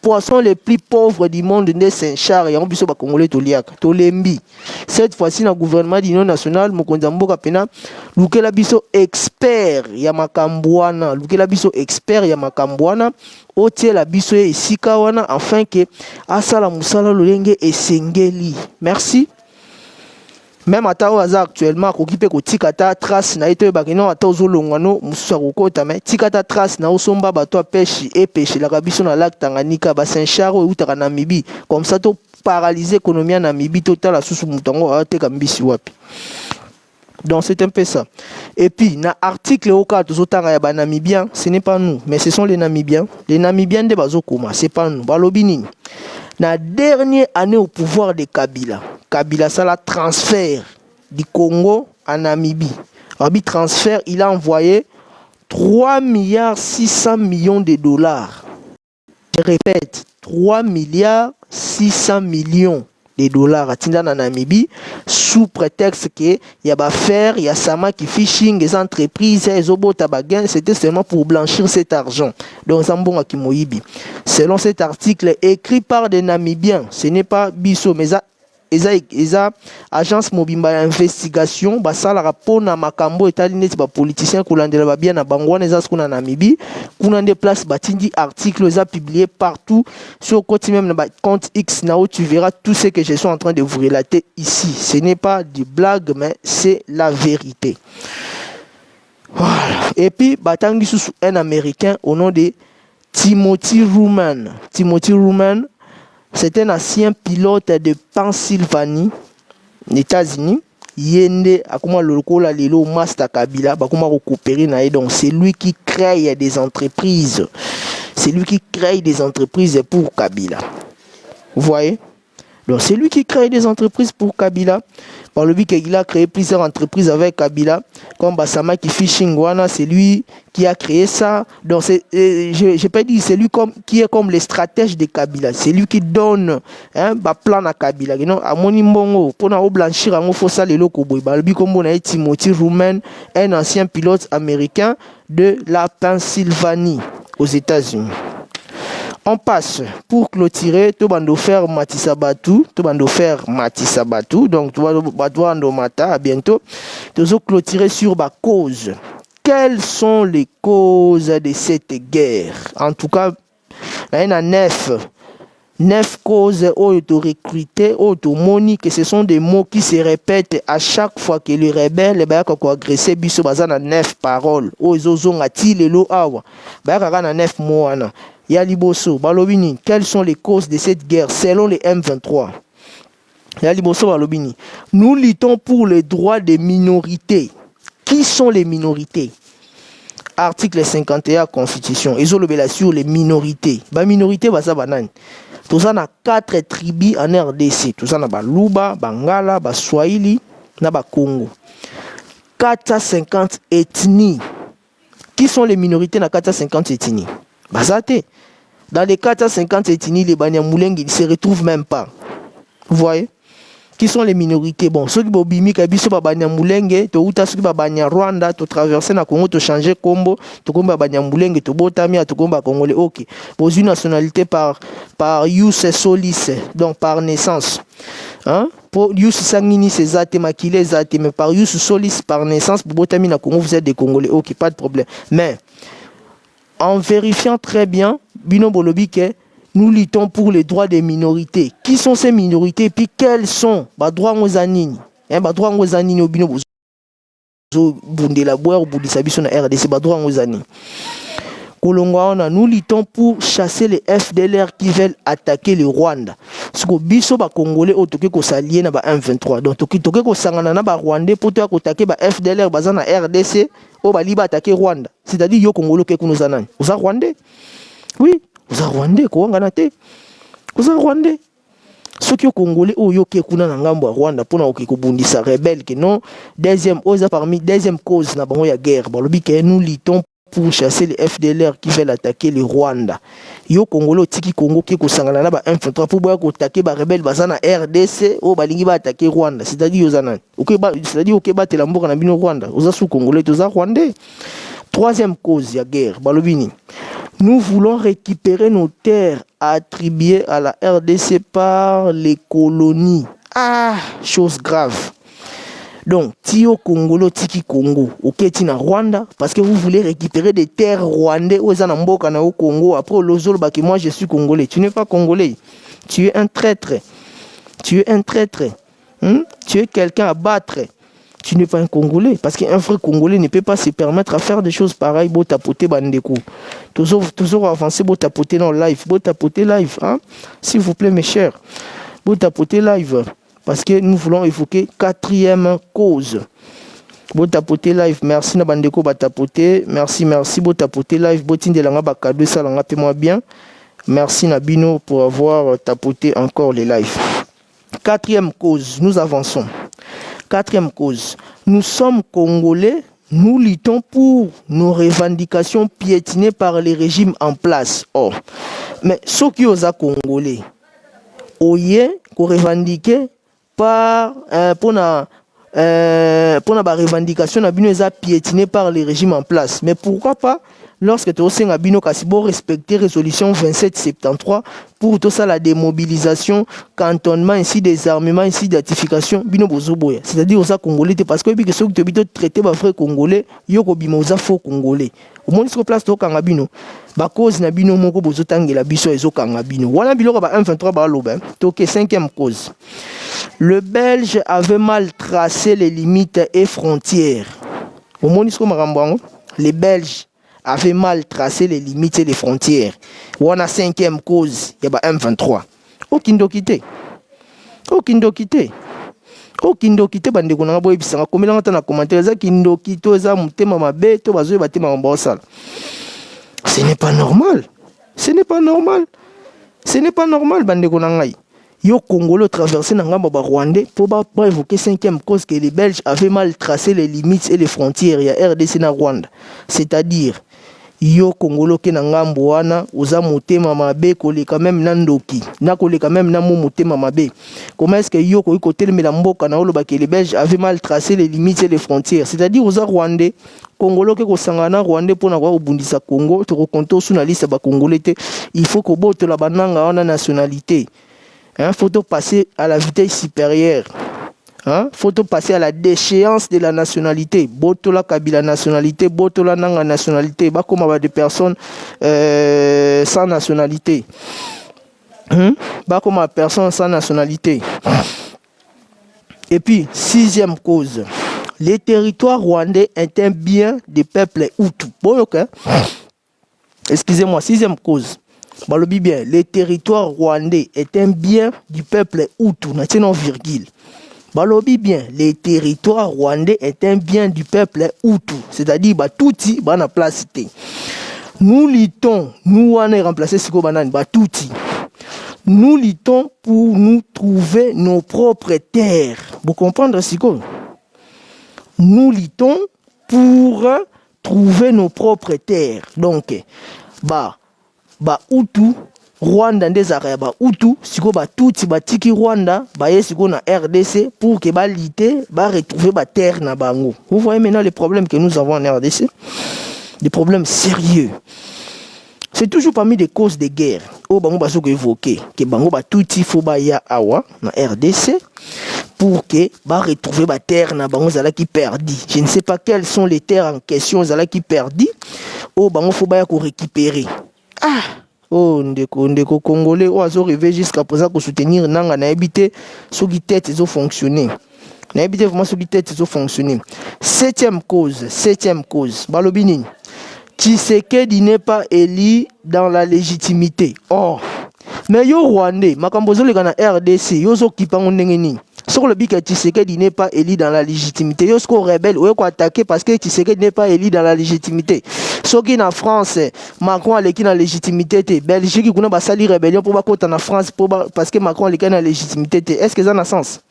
poissons les plus pauvres du monde de Saint-Char et en biso ba congolais toliaka tolembi. Cette fois-ci na gouvernement d'union nationale mokonzi mboka pena lukela biso expert ya makambwana, lukela biso expert ya makambwana otiela biso esika wana afin que asala musala lolenge esengeli. Merci. Même à Taoaza actuellement, occupé ko tikata trace na ito bakino ata ozolongano mususa kokota mais tikata trace na osomba bato pêche et pêche la kabiso na lac Tanganyika ba Saint-Char ou utaka Namibie comme ça to paralyser économie Namibie total la susu mutango ateka mbisi wapi. Donc c'est un peu ça. Et puis na article au cas tozotanga ya ba Namibiens, ce n'est pas nous mais ce sont les Namibiens. Les Namibiens de bazokoma, c'est pas nous. Balobi nini. La dernière année au pouvoir de Kabila, Kabila ça la transfert du Congo à Namibie. Rabi transfert, il a envoyé 3 milliards 600 millions de dollars. Je répète, 3 milliards 600 millions de dollars à Tinda na Namibie sous prétexte que il y a faire, il y a sama qui phishing les entreprises, les obos tabagan, c'était seulement pour blanchir cet argent. Donc Zambonga Kimoyibi. Selon cet article écrit par des Namibiens, ce n'est pas Bisso mais eza agence mobimba investigation basala rapport na makambo etalineti ba politicien kolandela ba bien na bangwana eza skuna na Namibie kuna nde place batindi article eza publié partout sur côté même na ba compte X na où tu verras tout ce que je suis en train de vous relater ici. Ce n'est pas du blague mais c'est la vérité. Voilà. Et puis batangi sous un américain au nom de Timothy Ruman. Timothy Ruman, c'est un ancien pilote de Pennsylvanie, États-Unis. Yende akuma lokola lelo master Kabila bakuma coopérer na donc c'est lui qui crée des entreprises. C'est lui qui crée des entreprises pour Kabila. Vous voyez? Donc c'est lui qui crée des entreprises pour Kabila. Par le but qu'il a créé plusieurs entreprises avec Kabila, comme Bassama qui phishing wana, c'est lui qui a créé ça. Donc je peux dire c'est lui qui est comme le stratège de Kabila. C'est lui qui donne plan à Kabila. You know, à Monimbongo pour na blanchir en faut ça les locaux boy. Par le but comme on a Timothy Ruman, un ancien pilote américain de la Pennsylvanie aux États-Unis. On passe pour clôturer tout bando faire Matisabatu, donc tout bando mata à bientôt. Tout clôturer sur ma cause. Quelles sont les causes de cette guerre? En tout cas, il y en a 9 causes auto-recrutées, auto-moniques, ce sont des mots qui se répètent à chaque fois que les rebelles, les bayaka ko agresser biso bazana 9 paroles. Ozozonga ti lelo awa. Bayaka na 9 mots ana. Yaliboso, Balobini, quelles sont les causes de cette guerre selon les M23? Yaliboso, Balobini, nous luttons pour les droits des minorités. Qui sont les minorités? Article 51 Constitution. Ils ont le sur les minorités. Ba minorité, basa banane. Tout ça, na 4 tribus en RDC. Tout ça, na ba Luba, Bangala, ba Swahili, na ba Congo. 450 ethnies. Qui sont les minorités na 450 ethnies? Bazate. Dans les 450 ethnies, les Banyamulenge, ils ne se retrouvent même pas. Vous voyez? Qui sont les minorités? Bon, ceux qui sont bimi kabiso ba Banyamulenge, to uta ceux qui ba Banya Rwanda, to traverser na Congo, to changer Combo, to komba Banyamulenge, to botamia, to komba Congolais. Ok. Pour une nationalité par Yus Solis, donc par naissance. Hein? Pour Yus Sangini, c'est Zate, Makile, Zate, mais par Yus Solis, par naissance, pour botamia na Congo, vous êtes des Congolais. Ok, pas de problème. Mais en vérifiant très bien, Bino Bolobike, nous luttons pour les droits des minorités. Qui sont ces minorités et puis quels sont les droits aux anini? Les droits aux anini au Bino Bundela Boer ou Boudissabiso na RDC, les droits aux anini. Kolongwaona, nous luttons pour chasser les FDLR qui veulent attaquer le Rwanda. Parce que biso ba Congolais otoke ko s'allier na ba M23. Donc toke ko sangana na ba Rwandais pour to attaquer ba FDLR bazana RDC o ba liba attaquer Rwanda. C'est-à-dire yo Congolais ke kuno zanani. Oza Rwandais? Oui, oza Rwandais ko ngana te. Oza Rwandais. Ceux qui sont Congolais ou yo ke kuna na ngambo ya Rwanda pour na ko bundisa rebelle que non deuxième cause na bango ya guerre. Ba lobi ke nous luttons pour chasser les FDLR qui veulent attaquer le Rwanda. Yo Congolo tiki Congo qui kosangana na ba M23 pour boya ko attaquer ba rebelle bazana RDC o balingi ba attaquer Rwanda. C'est-à-dire yozana. C'est-à-dire OK ba telamboka na bino Rwanda. Oza sous Congolais toza Rwandais. Troisième cause ya guerre, balobini. Nous voulons récupérer nos terres attribuées à la RDC par les colonies. Ah, chose grave. Donc, Tio Congolo, Tiki Congo, ok, Tina Rwanda, parce que vous voulez récupérer des terres rwandais au Zanamboka au Congo. Après, au Lozol, moi je suis congolais. Tu n'es pas congolais. Tu es un traître. Tu es un traître. Tu es quelqu'un à battre. Tu n'es pas un Congolais. Parce qu'un vrai Congolais ne peut pas se permettre à faire des choses pareilles. Beau tapoter bandeko. Toujours avancer, beau tapoter dans live. Beau tapoter live. Hein? S'il vous plaît, mes chers. Beau tapoter live. Parce que nous voulons évoquer 4e cause. Beau tapoter live. Merci na bandeko ba tapoter. Merci. Beau tapoter live. Beau tinde langa ba cadeau ça langa paie-moi bien. Merci Nabino pour avoir tapoté encore les lives. 4e cause, nous avançons. 4e cause, nous sommes Congolais, nous luttons pour nos revendications piétinées par les régimes en place. Oh, mais ceux qui osent Congolais, oye, qu'on revendique par pour la revendication piétinée par les régimes en place. Mais pourquoi pas? Lorsque tu as respecter résolution 2773 pour tout ça la démobilisation, cantonnement, ici désarmement, ici d'identification, c'est-à-dire aux Congolais, parce que ceux qui te traiter les frères congolais, yoko bimoza faux congolais. Au moins sur place to kangabino, ba cause na bino moko bozo tangela biso ezo kangabino. Wana biloko ba 123 ba loba. Donc 5e cause. Le Belge avait mal tracé les limites et frontières. Au moins sur makambo, les Belges avait mal tracé les limites et les frontières. On a 5e cause, il y a M23. Aucun dokité. Bande ko na boye bisanga komela ngata na commentaire za kindokito za mutema mabe to bazoye batema mbosala. Ce n'est pas normal. Bande ko na ngai. Yo Congolais traversé na ngamba ba Rwandais pour ba évoquer 5e cause que les Belges avaient mal tracé les limites et les frontières. Il y a RDC na Rwanda. C'est-à-dire yo Congolo ke na ngambo wana uza motema mabe koleka même na ndoki na koleka même na motema mabe. Comment est-ce que yo ko ikotelemela mboka na oloba que les Belges avaient mal tracé les limites et les frontières, c'est-à-dire uza Rwandais Congolo ke ko sangana Rwandais pona kwa obundisa Congo to konto suna liste ba Congolais te, il faut ko boto la bananga wana nationalité. Hein, faut passer à la vitesse supérieure. Hein? Faut passer à la déchéance de la nationalité. Botola Kabila nationalité, Botola Nanga nationalité. Bah comme des personnes sans nationalité. Bah comme personne sans nationalité. Et puis 6e cause. Les territoires rwandais est un bien des peuples Hutus. Bon, ok. Excusez-moi, 6e cause. Balobi bien, les territoires rwandais est un bien du peuple Hutu. N'a virgule. Balobi bien, les territoires rwandais est un bien du peuple Hutu. C'est-à-dire, Touti, bana place. Nous luttons, nous on est remplacé Siko Banane, Touti. Nous luttons pour nous trouver nos propres terres. Vous comprenez, Siko? Nous luttons pour trouver nos propres terres. Donc, Hutu, Rwanda ndezaka ba Hutu, siko Tutsi tiki Rwanda, siko na RDC pour que lutter, retrouver terre na bango. Vous voyez maintenant les problèmes que nous avons en RDC, des problèmes sérieux. C'est toujours parmi des causes de guerre. Bango bazoko évoquer que bango Tutsi faut ya awa na RDC pour que retrouver terre na bango zala qui perdi. Je ne sais pas quelles sont les terres en question zala qui perdi. Bango faut ko récupérer. Ah, ndeko congolais oazo rêver jusqu'à présent pour soutenir nanga na habité ceux qui tête ils ont fonctionné. Na habité vraiment ceux qui tête ils ont fonctionné. 7e cause. Balobini. Tshisekedi n'est pas élu dans la légitimité. Oh. Mais yo Rwandais, makambozo le na RDC, yo zo kipango ndengeni. Sur le bic Tshisekedi n'est pas élu dans la légitimité. Yo sko rebelle, ou ko attaquer parce que Tshisekedi n'est pas élu dans la légitimité. So qui en France, Macron a l'équipe dans la légitimité. Belgique qui a sali rébellion pour pas en France parce que Macron a l'équipe dans la légitimité. Est-ce que ça a un sens?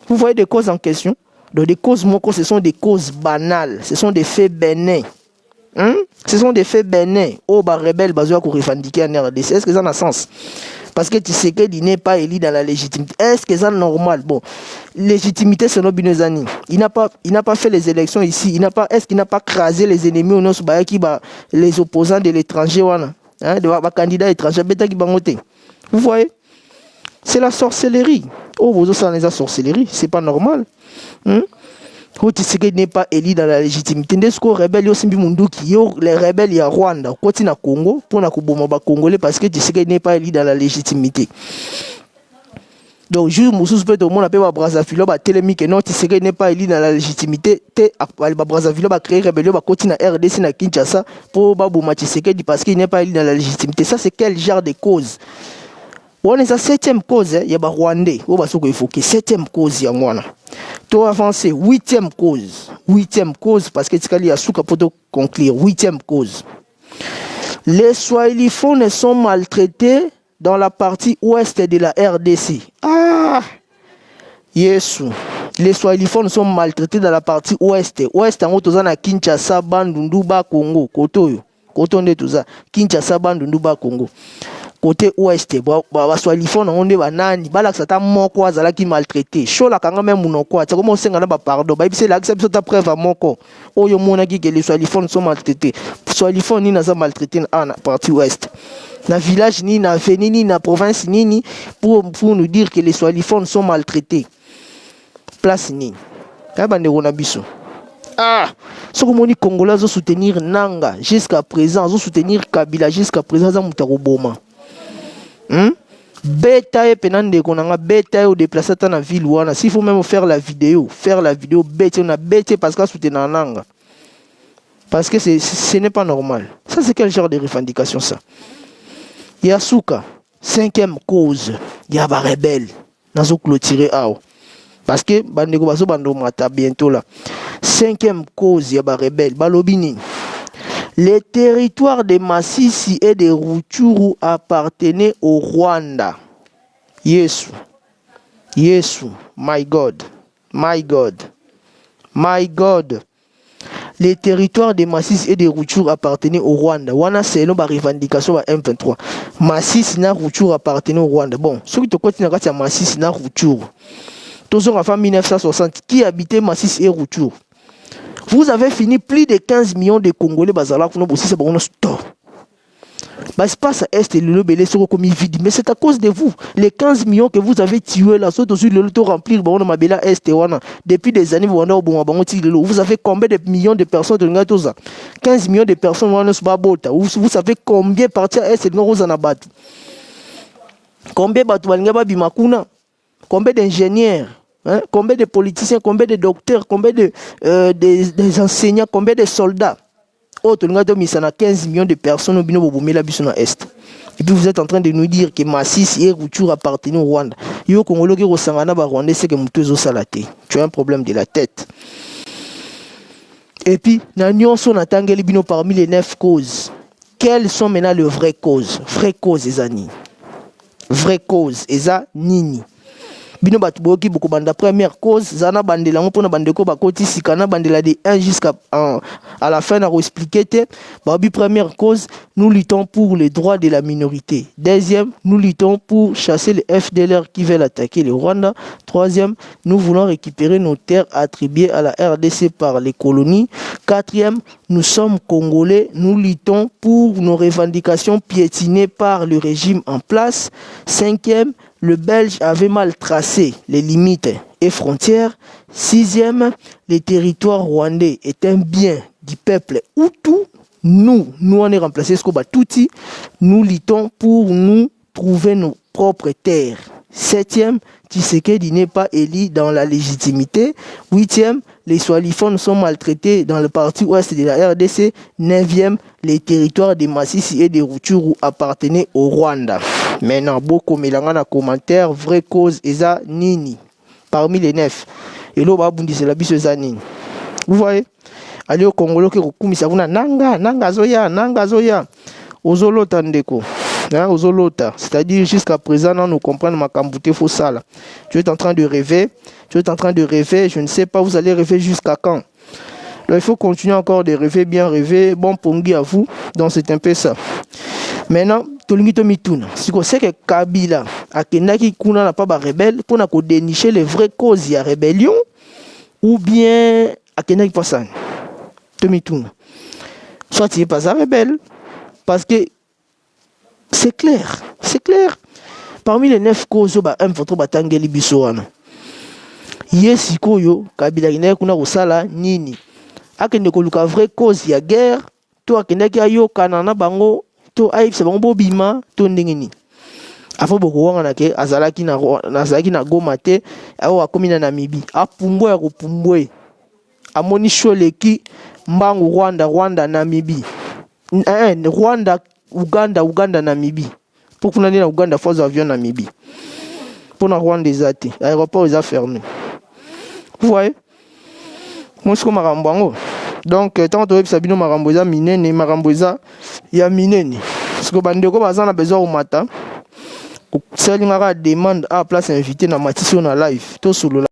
Vous voyez des causes en question. Donc des causes moko, ce sont des causes banales, ce sont des faits bénins. Ce sont des faits bénins. Rebelle bazoa ko revendiquer en RDC. Est-ce que ça a un sens? Parce que Tshisekedi n'est pas élu dans la légitimité. Est-ce que c'est normal? Bon, légitimité, c'est nos binozani. Il n'a pas fait les élections ici. Est-ce qu'il n'a pas crasé les ennemis au nom les opposants de l'étranger, hein, de candidats étrangers? Vous voyez? C'est la sorcellerie. Oh, vous avez la sorcellerie. C'est pas normal. Tshisekedi n'est pas élu dans la légitimité. Les rebelles, les rebelles, il y a Rwanda, côté na Congo, pour na kuboma congolais parce que Tshisekedi n'est pas élu dans la légitimité. Donc, jour Moussous peut au monde appeler Brazzaville, télémi que non, Tshisekedi n'est pas élu dans la légitimité. Brazzaville va créer rébellion, va continuer à RDC na Kinshasa pour Babou Tshisekedi parce qu'il n'est pas élu dans la légitimité. Ça, c'est quel genre de cause? On est à 7e cause, il y a des Rwandais, on va se évoquer 7e cause, il y a moi. Tout avancé, 8e cause. 8e cause, parce que tu as souka pour conclure. 8e cause. Les Swahiliphones sont maltraités dans la partie ouest de la RDC. Ah! Yesu. Les Swahiliphones sont maltraités dans la partie ouest. Ouest, en haut, à Kinshasa, Bandundu, Congo. Kotoyo. Kotonde, tout ça. Kinshasa, Bandundu, Congo. Côté ouest, Swahiliphones on est banani, balak moko azala qui maltraité. Chola kanga même monoko, tu comment senga na pardon. C'est là que c'est ta preuve à moko. Oyo mona ki que les Swahiliphones sont maltraités. Swahiliphones ni naza maltraité en partie ouest. Na village ni na avenue ni na province ni pour nous dire que les Swahiliphones sont maltraités. Place ni. Kabande rona biso. Ah, ce que les Congolais ont soutenir Nanga jusqu'à présent, ont soutenir Kabila jusqu'à présent, ça mutaroboma. Beta et penande qu'on a beta ou déplacé dans la ville ouana. S'il faut même faire la vidéo beta on a beta parce que soutenir Nanga. Parce que ce n'est pas normal. Ça c'est quel genre de revendication ça? Yasuka, 5e cause, il y a des rebelles. Nous clôturer ao. Parce que bandeko baso bando mata bientôt là. 5e cause, il y a des rebelles. Balobini. Les territoires de Masisi et de Rutshuru appartenaient au Rwanda. Yesu. Yesu. My God. My God. My God. Les territoires de Masisi et de Rutshuru appartenaient au Rwanda. Wana c'est une revendication à M23. Masisi na Rutshuru appartenaient au Rwanda. Bon, ceux qui te continuent à Masisi na Rutshuru. Tous en fin 1960, qui habitait Masisi et Rutshuru? Vous avez fini plus de 15 millions de Congolais bazala pour nous aussi c'est bon store. L'espace est le belé sur comme vide mais c'est à cause de vous. Les 15 millions que vous avez tués là sont aussi le lot remplir bon ma bela est depuis des années vous avez combien de millions de personnes de ngatoza 15 millions de personnes vous savez combien partir est de nous en abattu. Combien batu balingaba bimakuna? Combien d'ingénieurs? Hein? Combien de politiciens, combien de docteurs, combien des enseignants, combien de soldats? Oh, tu as 15 millions de personnes au bino la bisona est. Et puis vous êtes en train de nous dire que Masisi et Rutshuru appartiennent au Rwanda. Yo Congolo qui resangana ba Rwandais c'est que mutuzo salate. Tu as un problème de la tête. Et puis na nyonso na tangeli bino parmi les 9 causes. Quelles sont maintenant les vraies causes? Vraies causes ezani. Vraies causes eza nini? Bino batu boki beaucoup banda première cause zana bandela ngopona bandeko bakoti sikana bandela de 1 jusqu'à à la fin na expliquer te babi première cause nous luttons pour les droits de la minorité. Deuxième, nous luttons pour chasser les FDLR qui veulent attaquer le Rwanda. Troisième, nous voulons récupérer nos terres attribuées à la RDC par les colonies. Quatrième, nous sommes Congolais, nous luttons pour nos revendications piétinées par le régime en place. Cinquième, le Belge avait mal tracé les limites et frontières. Sixième, les territoires rwandais est un bien du peuple Hutu. Nous on est remplacé ce qu'on bat touti. Nous luttons pour nous trouver nos propres terres. Septième, Tshisekedi n'est pas élu dans la légitimité. Huitième, les Swahiliphones sont maltraités dans le parti ouest de la RDC. Neuvième, les territoires de Masisi et de Rutshuru appartenaient au Rwanda. Maintenant, beaucoup mélangent dans commentaire, vraie cause, eza nini. Parmi les 9. Et là, c'est la bise nini. Vous voyez? Allez au Congolo, qui est nanga zoya. Ozolota ndeko. Ozolota. C'est-à-dire, jusqu'à présent, nous comprenons ma cambouté faux sale. Tu es en train de rêver. Je ne sais pas, vous allez rêver jusqu'à quand? Là, il faut continuer encore de rêver, bien rêver. Bon pongi à vous. Donc, c'est un peu ça. Maintenant, tolingi to mituna siko seke Kabila akendaki kuna na pa ba rebelle pour na ko dénicher les vraies causes ya rébellion ou bien akendaki pasani to mituna soit il est pas un rebelle parce que c'est clair parmi les 9 causes ba M23 batangeli biso wana yesi koyo Kabila ina kuna kosala nini akende koluka vraie cause ya guerre to akendaki ayokana na bango to ayebisa bango bobima to ndenge nini afo bokowanga na ke azalaki na Goma te ayo akomi na Namibie apumbwe ya kopumbwe amoni sholeki mbangu Rwanda Namibie Rwanda Uganda Namibie pour kuna na Uganda force avion Namibie pour na Rwanda ezate aéroport eza fermé vous voyez moi c'est comme makambo donc tant que tu bino makambo eza minene makambo eza ya minene parce que bandeko baza na besoin au matin c'est une demande à place invité na matisi na live to solo